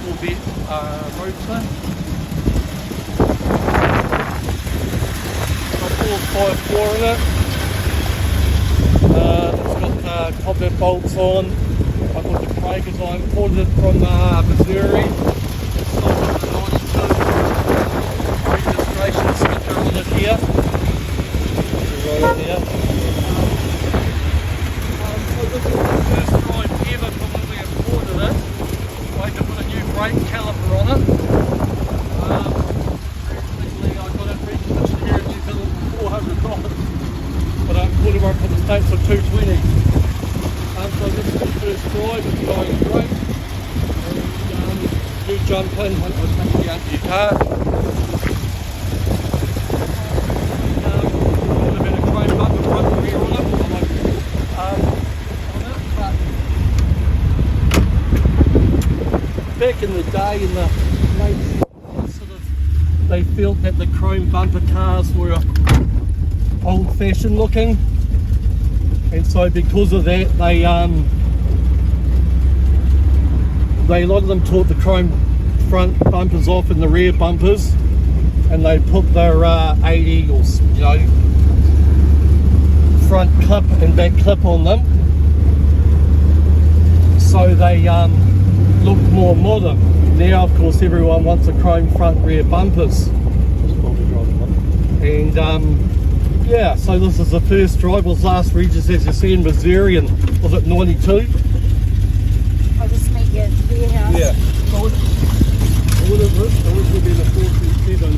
corvette roadster. Got 4x4 in it. It's got cobweb bolts on. I've got the cragars on. Imported it from Missouri. It's sold in the 92 registration sticker on it here. Right here. So this is the first drive ever from when we imported it. I had to put a new brake caliper on it. Recently I got it reconditioned here in New Zealand for $400. But I imported one from the States for $220. So this is the first drive, it's going great. And you jump in when I was taking you out to your car. Back in the day, in the late they felt that the chrome bumper cars were old-fashioned looking, and so because of that, they a lot of them took the chrome front bumpers off and the rear bumpers, and they put their 80 or front clip and back clip on them, so they look more modern. Now of course everyone wants a chrome front rear bumpers, and yeah, so this is the first drive. Was last regis, as you see, in Missouri, and was it 92? I'll just meet you at the warehouse. Yeah. So it would have originally been a 427